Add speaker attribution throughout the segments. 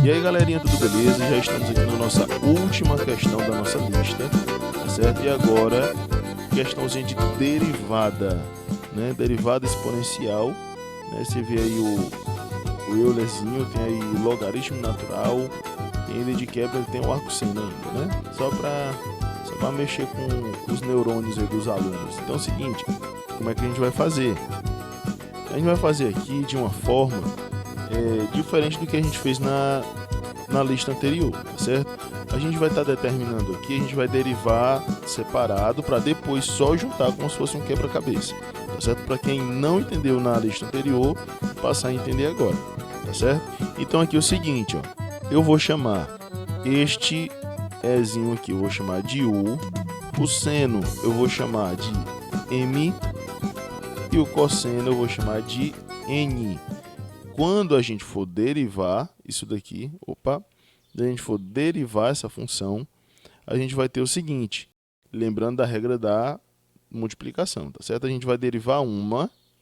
Speaker 1: E aí galerinha, tudo beleza? Já estamos aqui na nossa última questão da nossa lista, tá certo? E agora, questãozinha de derivada, né? Derivada exponencial, né? Você vê aí o Eulerzinho, tem aí logaritmo natural, e ainda de quebra ele tem o arco seno ainda, né? Só pra mexer com os neurônios aí dos alunos. Então é o seguinte, como é que a gente vai fazer? A gente vai fazer aqui de uma forma diferente do que a gente fez na lista anterior, tá certo? A gente vai estar determinando aqui, a gente vai derivar separado para depois só juntar como se fosse um quebra-cabeça, tá certo? Para quem não entendeu na lista anterior, passar a entender agora, tá certo? Então aqui é o seguinte, ó, eu vou chamar este Ezinho aqui, eu vou chamar de U, o seno eu vou chamar de M e o cosseno eu vou chamar de N. Quando a gente for derivar isso daqui, a gente for derivar essa função, a gente vai ter o seguinte, lembrando da regra da multiplicação, tá certo? A gente vai derivar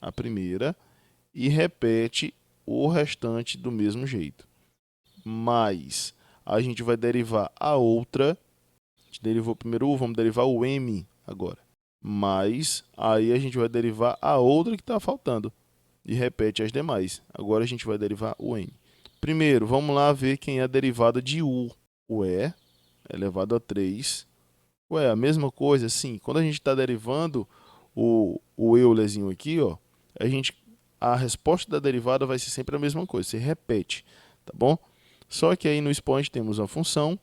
Speaker 1: a primeira, e repete o restante do mesmo jeito. Mas a gente vai derivar a outra, a gente derivou primeiro o U, vamos derivar o M agora. Mas aí a gente vai derivar a outra que está faltando e repete as demais. Agora a gente vai derivar o N. Primeiro, vamos lá ver quem é a derivada de U. O E elevado a 3. Ué, a mesma coisa? Sim. Quando a gente está derivando o Eulerzinho aqui, ó, a resposta da derivada vai ser sempre a mesma coisa. Você repete, tá bom? Só que aí no expoente temos uma função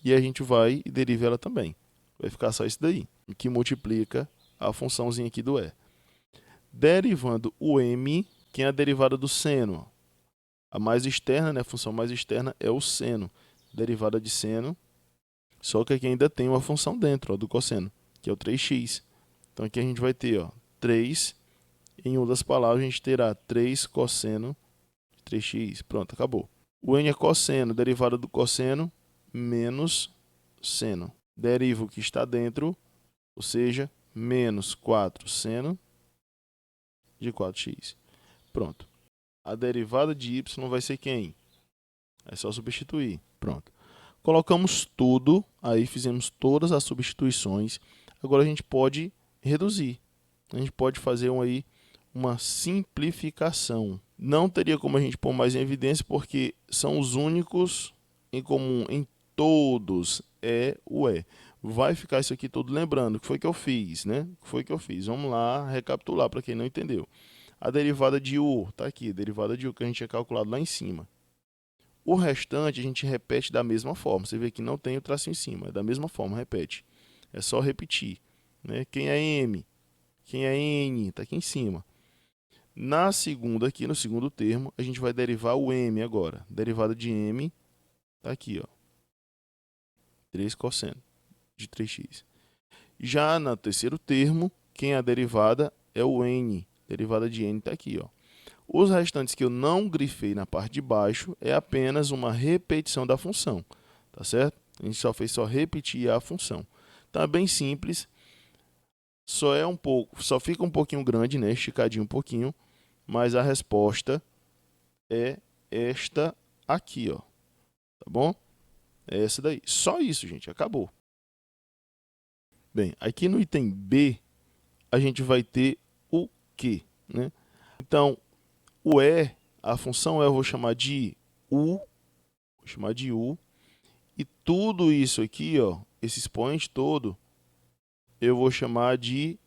Speaker 1: e a gente vai e deriva ela também. Vai ficar só isso daí, que multiplica a funçãozinha aqui do E. Derivando o M, quem é a derivada do seno? A mais externa, né, a função mais externa é o seno. Derivada de seno, só que aqui ainda tem uma função dentro, ó, do cosseno, que é o 3x. Então aqui a gente vai ter, ó, 3, em outras palavras a gente terá 3 cosseno de 3x. Pronto, acabou. O N é cosseno, derivada do cosseno, menos seno. Deriva o que está dentro, ou seja, menos 4 seno de 4x. Pronto. A derivada de y vai ser quem? É só substituir. Pronto. Colocamos tudo, aí fizemos todas as substituições. Agora a gente pode reduzir. A gente pode fazer uma simplificação. Não teria como a gente pôr mais em evidência, porque são os únicos em comum em todos, é o E. Vai ficar isso aqui tudo lembrando, o que foi que eu fiz, né? O que foi que eu fiz? Vamos lá recapitular para quem não entendeu. A derivada de U, está aqui, a derivada de U que a gente tinha calculado lá em cima. O restante a gente repete da mesma forma. Você vê que não tem o traço em cima, é da mesma forma, repete. É só repetir, né? Quem é M? Quem é N? Está aqui em cima. Na segunda aqui, no segundo termo, a gente vai derivar o M agora. Derivada de M está aqui, ó. 3 cosseno de 3x. Já no terceiro termo, quem é a derivada é o N. Derivada de N está aqui, ó. Os restantes que eu não grifei na parte de baixo é apenas uma repetição da função, tá certo? A gente só fez repetir a função. Então é bem simples, só fica um pouquinho grande, né? Esticadinho um pouquinho, mas a resposta é esta aqui, ó. Tá bom? É essa daí. Só isso, gente, acabou. Bem, aqui no item B, a gente vai ter o quê, né? Então, o E, a função E eu vou chamar de U, e tudo isso aqui, ó, esse expoente todo, eu vou chamar de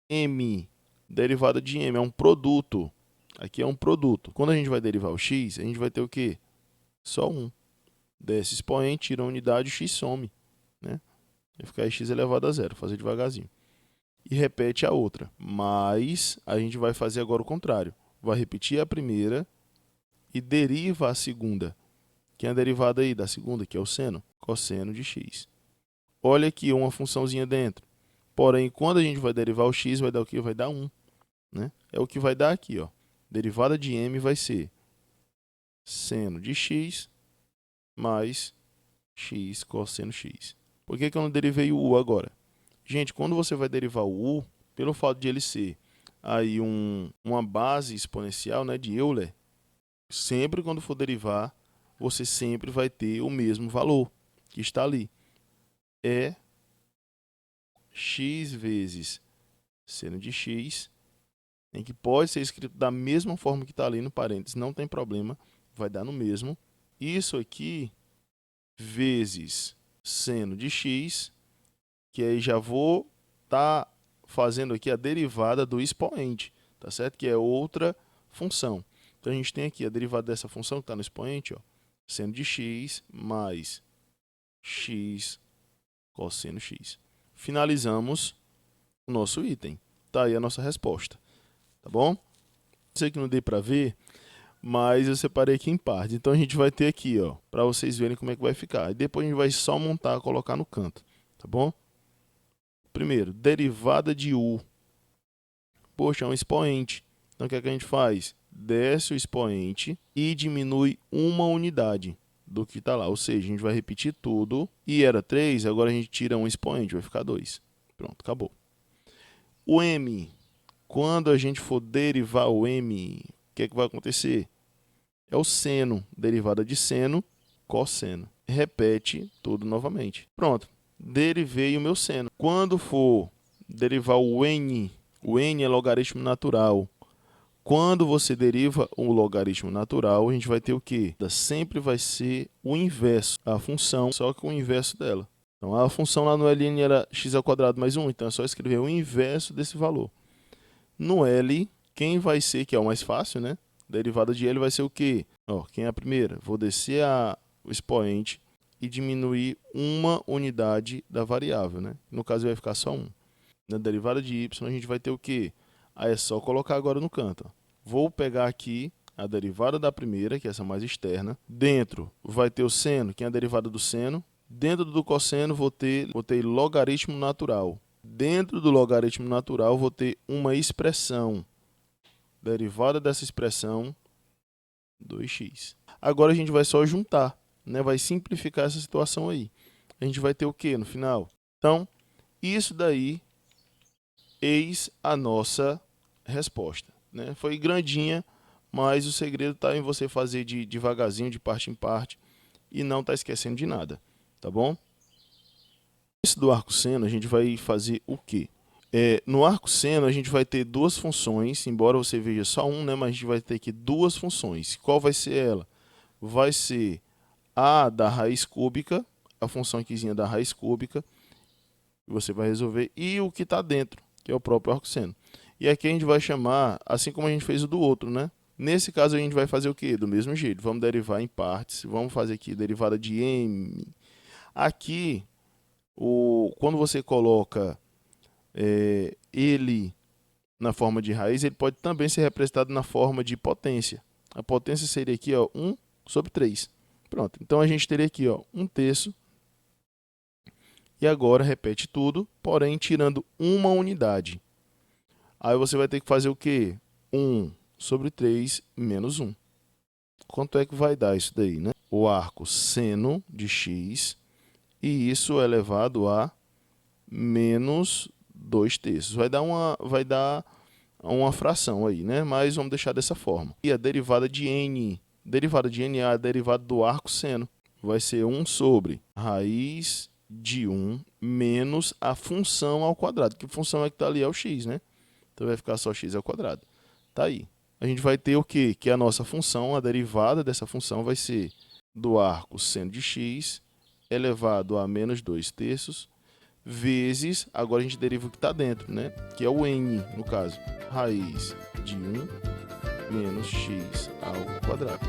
Speaker 1: M, derivada de M, é um produto. Aqui é um produto. Quando a gente vai derivar o x, a gente vai ter o quê? Só 1. Desce expoente, tira a unidade, o x some, né? Vai ficar x elevado a 0, vou fazer devagarzinho. E repete a outra, mas a gente vai fazer agora o contrário. Vai repetir a primeira e deriva a segunda. Quem é a derivada aí da segunda, que é o seno? Cosseno de x. Olha aqui uma funçãozinha dentro. Porém, quando a gente vai derivar o x, vai dar o quê? Vai dar 1. Né? É o que vai dar aqui, ó. Derivada de m vai ser seno de x mais x cosseno x. Por que eu não derivei o u agora? Gente, quando você vai derivar o u, pelo fato de ele ser aí uma base exponencial, né, de Euler, sempre quando for derivar, você sempre vai ter o mesmo valor que está ali. É x vezes seno de x, em que pode ser escrito da mesma forma que está ali no parênteses, não tem problema, vai dar no mesmo. Isso aqui vezes seno de x, que aí já vou estar fazendo aqui a derivada do expoente, tá certo? Que é outra função. Então a gente tem aqui a derivada dessa função que está no expoente, ó, seno de x mais x cosseno x. Finalizamos o nosso item. Tá aí a nossa resposta, tá bom? Sei que não dei para ver, mas eu separei aqui em parte. Então a gente vai ter aqui, ó, para vocês verem como é que vai ficar. E depois a gente vai só montar, colocar no canto, tá bom? Primeiro, derivada de u. Poxa, é um expoente. Então o que é que a gente faz? Desce o expoente e diminui uma unidade do que está lá. Ou seja, a gente vai repetir tudo. E era 3, agora a gente tira um expoente, vai ficar 2. Pronto, acabou. O m, quando a gente for derivar o m, o que é que vai acontecer? É o seno, derivada de seno, cosseno. Repete tudo novamente. Pronto, derivei o meu seno. Quando for derivar o n é logaritmo natural. Quando você deriva o logaritmo natural, a gente vai ter o quê? Sempre vai ser o inverso, a função, só que o inverso dela. Então, a função lá no ln era x² mais 1, então é só escrever o inverso desse valor. No L, quem vai ser, que é o mais fácil, né? Derivada de L vai ser o quê? Ó, quem é a primeira? Vou descer o expoente e diminuir uma unidade da variável, né? No caso, vai ficar só 1. Na derivada de y, a gente vai ter o quê? Aí é só colocar agora no canto. Ó. Vou pegar aqui a derivada da primeira, que é essa mais externa. Dentro vai ter o seno, que é a derivada do seno. Dentro do cosseno vou ter logaritmo natural. Dentro do logaritmo natural vou ter uma expressão. Derivada dessa expressão, 2x. Agora a gente vai só juntar, né? Vai simplificar essa situação aí. A gente vai ter o quê no final? Então, isso daí, eis a nossa resposta, né? Foi grandinha, mas o segredo está em você fazer devagarzinho, de parte em parte, e não tá esquecendo de nada. Tá bom? Esse do arco seno, a gente vai fazer o quê? No arco seno, a gente vai ter duas funções, embora você veja só um, né? Mas a gente vai ter aqui duas funções. Qual vai ser ela? Vai ser a da raiz cúbica, a função aqui da raiz cúbica, que você vai resolver, e o que está dentro, que é o próprio arco seno. E aqui a gente vai chamar, assim como a gente fez o do outro, né? Nesse caso, a gente vai fazer o quê? Do mesmo jeito. Vamos derivar em partes. Vamos fazer aqui derivada de m. Aqui, quando você coloca ele na forma de raiz, ele pode também ser representado na forma de potência. A potência seria aqui, ó, 1 sobre 3. Pronto. Então, a gente teria aqui, ó, 1/3. E agora, repete tudo, porém, tirando uma unidade. Aí você vai ter que fazer o quê? 1 sobre 3 menos 1. Quanto é que vai dar isso daí, né? O arco seno de x, e isso é elevado a menos 2/3. Vai dar uma fração aí, né? Mas vamos deixar dessa forma. E a derivada de n. Derivada de n é a derivada do arco seno. Vai ser 1 sobre raiz de 1 menos a função ao quadrado. Que função é que está ali? É o x, né? Então vai ficar só x ao quadrado. Tá aí. A gente vai ter o quê? Que a nossa função, a derivada dessa função vai ser do arco seno de x elevado a menos 2/3 vezes, agora a gente deriva o que está dentro, né? Que é o n, no caso, raiz de 1 menos x ao quadrado.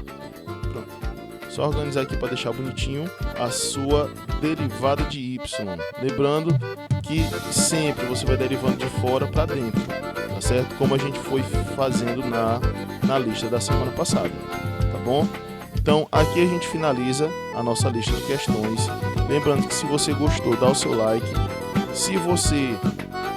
Speaker 1: Pronto. Só organizar aqui para deixar bonitinho a sua derivada de y. Lembrando que sempre você vai derivando de fora para dentro, tá certo? Como a gente foi fazendo na lista da semana passada, tá bom? Então, aqui a gente finaliza a nossa lista de questões. Lembrando que se você gostou, dá o seu like. Se você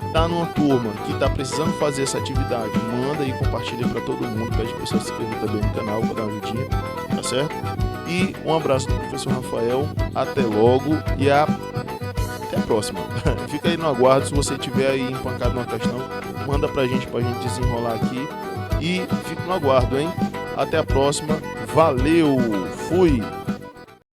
Speaker 1: está numa turma que está precisando fazer essa atividade, manda e compartilha para todo mundo. Pede para o pessoal se inscrever também no canal para dar uma ajudinha, tá certo? E um abraço do professor Rafael. Até logo e até a próxima. Fica aí no aguardo. Se você tiver aí empancado numa questão, manda para a gente desenrolar aqui. E fica no aguardo, hein? Até a próxima. Valeu! Fui!